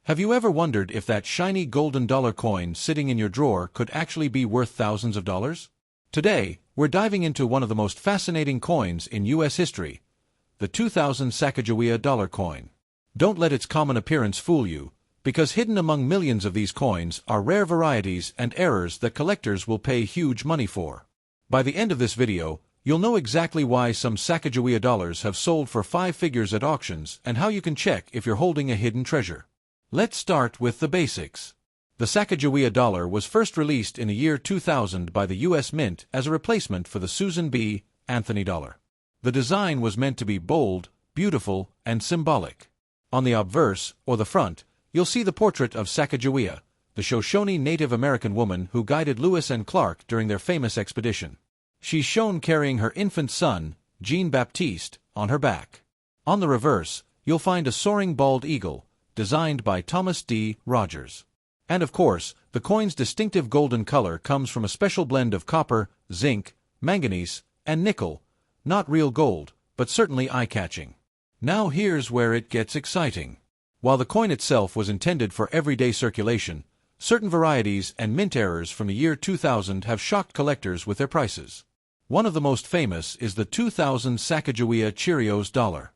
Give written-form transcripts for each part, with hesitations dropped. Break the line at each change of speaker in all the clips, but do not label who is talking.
Have you ever wondered if that shiny golden dollar coin sitting in your drawer could actually be worth thousands of dollars? Today, we're diving into one of the most fascinating coins in U.S. history, the 2000 Sacagawea Dollar coin. Don't let its common appearance fool you, because hidden among millions of these coins are rare varieties and errors that collectors will pay huge money for. By the end of this video, you'll know exactly why some Sacagawea dollars have sold for 5 figures at auctions and how you can check if you're holding a hidden treasure. Let's start with the basics. The Sacagawea Dollar was first released in the year 2000 by the U.S. Mint as a replacement for the Susan B. Anthony dollar. The design was meant to be bold, beautiful, and symbolic. On the obverse, or the front, you'll see the portrait of Sacagawea, the Shoshone Native American woman who guided Lewis and Clark during their famous expedition. She's shown carrying her infant son, Jean-Baptiste, on her back. On the reverse, you'll find a soaring bald eagle, designed by Thomas D. Rogers. And of course, the coin's distinctive golden color comes from a special blend of copper, zinc, manganese, and nickel, not real gold, but certainly eye-catching. Now here's where it gets exciting. While the coin itself was intended for everyday circulation, certain varieties and mint errors from the year 2000 have shocked collectors with their prices. One of the most famous is the 2000 Sacagawea Cheerios Dollar.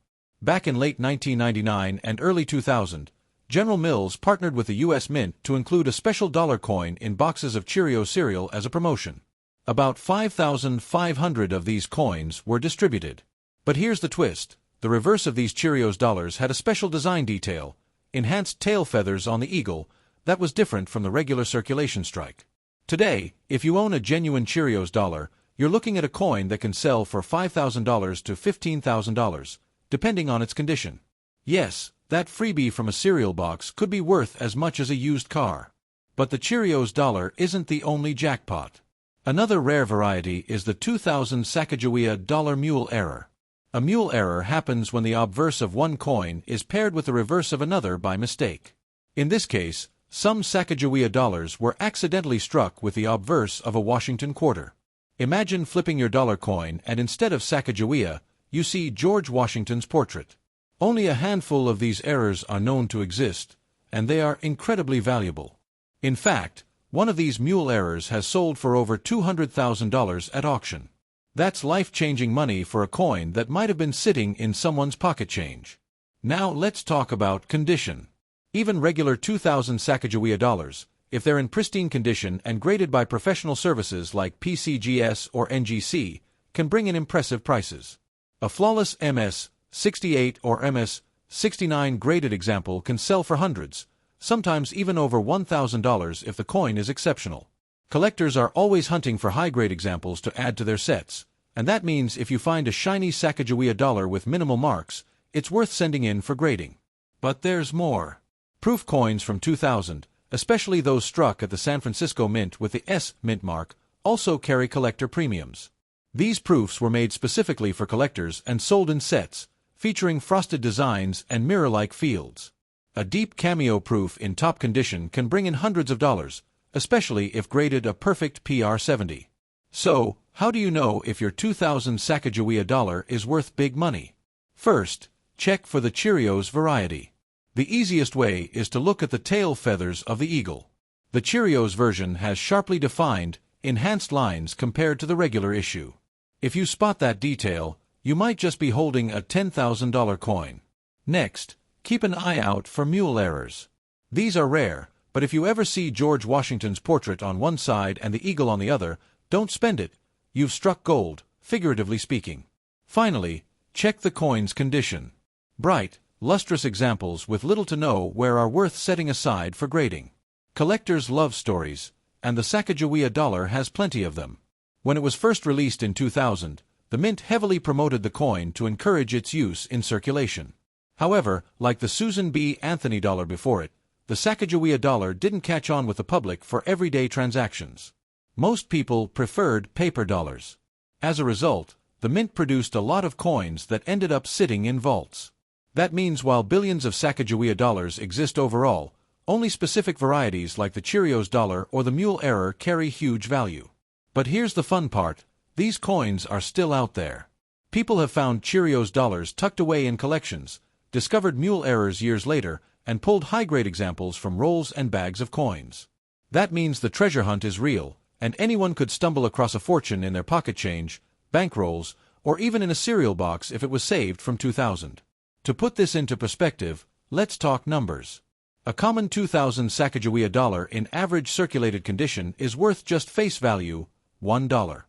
Back in late 1999 and early 2000, General Mills partnered with the U.S. Mint to include a special dollar coin in boxes of Cheerios cereal as a promotion. About 5,500 of these coins were distributed. But here's the twist. The reverse of these Cheerios dollars had a special design detail, enhanced tail feathers on the eagle, that was different from the regular circulation strike. Today, if you own a genuine Cheerios dollar, you're looking at a coin that can sell for $5,000 to $15,000, depending on its condition. Yes, that freebie from a cereal box could be worth as much as a used car. But the Cheerios dollar isn't the only jackpot. Another rare variety is the 2000 Sacagawea Dollar Mule Error. A mule error happens when the obverse of one coin is paired with the reverse of another by mistake. In this case, some Sacagawea dollars were accidentally struck with the obverse of a Washington quarter. Imagine flipping your dollar coin and instead of Sacagawea, you see George Washington's portrait. Only a handful of these errors are known to exist, and they are incredibly valuable. In fact, one of these mule errors has sold for over $200,000 at auction. That's life-changing money for a coin that might have been sitting in someone's pocket change. Now let's talk about condition. Even regular 2000 Sacagawea dollars, if they're in pristine condition and graded by professional services like PCGS or NGC, can bring in impressive prices. A flawless MS-68 or MS-69 graded example can sell for hundreds, sometimes even over $1,000 if the coin is exceptional. Collectors are always hunting for high-grade examples to add to their sets, and that means if you find a shiny Sacagawea dollar with minimal marks, it's worth sending in for grading. But there's more. Proof coins from 2000, especially those struck at the San Francisco Mint with the S Mint mark, also carry collector premiums. These proofs were made specifically for collectors and sold in sets, featuring frosted designs and mirror-like fields. A deep cameo proof in top condition can bring in hundreds of dollars, especially if graded a perfect PR70. So, how do you know if your 2000 Sacagawea dollar is worth big money? First, check for the Cheerios variety. The easiest way is to look at the tail feathers of the eagle. The Cheerios version has sharply defined, enhanced lines compared to the regular issue. If you spot that detail, you might just be holding a $10,000 coin. Next, keep an eye out for mule errors. These are rare, but if you ever see George Washington's portrait on one side and the eagle on the other, don't spend it. You've struck gold, figuratively speaking. Finally, check the coin's condition. Bright, lustrous examples with little to no wear are worth setting aside for grading. Collectors love stories, and the Sacagawea dollar has plenty of them. When it was first released in 2000, the Mint heavily promoted the coin to encourage its use in circulation. However, like the Susan B. Anthony dollar before it, the Sacagawea dollar didn't catch on with the public for everyday transactions. Most people preferred paper dollars. As a result, the Mint produced a lot of coins that ended up sitting in vaults. That means while billions of Sacagawea dollars exist overall, only specific varieties like the Cheerios dollar or the Mule Error carry huge value. But here's the fun part, these coins are still out there. People have found Cheerios dollars tucked away in collections, discovered Mule Errors years later, and pulled high-grade examples from rolls and bags of coins. That means the treasure hunt is real, and anyone could stumble across a fortune in their pocket change, bank rolls, or even in a cereal box if it was saved from 2000. To put this into perspective, let's talk numbers. A common 2000 Sacagawea dollar in average circulated condition is worth just face value, $1.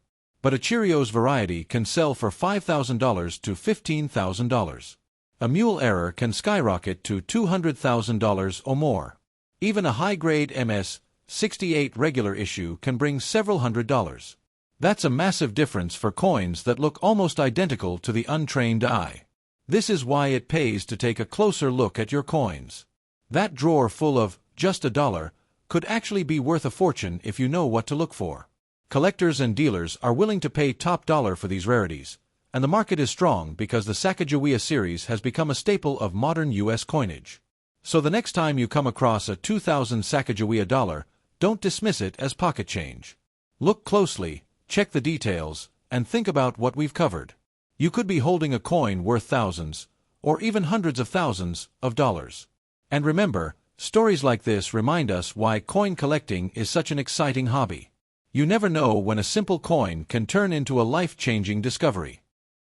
But a Cheerios variety can sell for $5,000 to $15,000. A Mule Error can skyrocket to $200,000 or more. Even a high-grade MS-68 regular issue can bring several $100s. That's a massive difference for coins that look almost identical to the untrained eye. This is why it pays to take a closer look at your coins. That drawer full of just a dollar could actually be worth a fortune if you know what to look for. Collectors and dealers are willing to pay top dollar for these rarities, and the market is strong because the Sacagawea series has become a staple of modern U.S. coinage. So the next time you come across a 2000 Sacagawea dollar, don't dismiss it as pocket change. Look closely, check the details, and think about what we've covered. You could be holding a coin worth thousands, or even hundreds of thousands, of dollars. And remember, stories like this remind us why coin collecting is such an exciting hobby. You never know when a simple coin can turn into a life-changing discovery.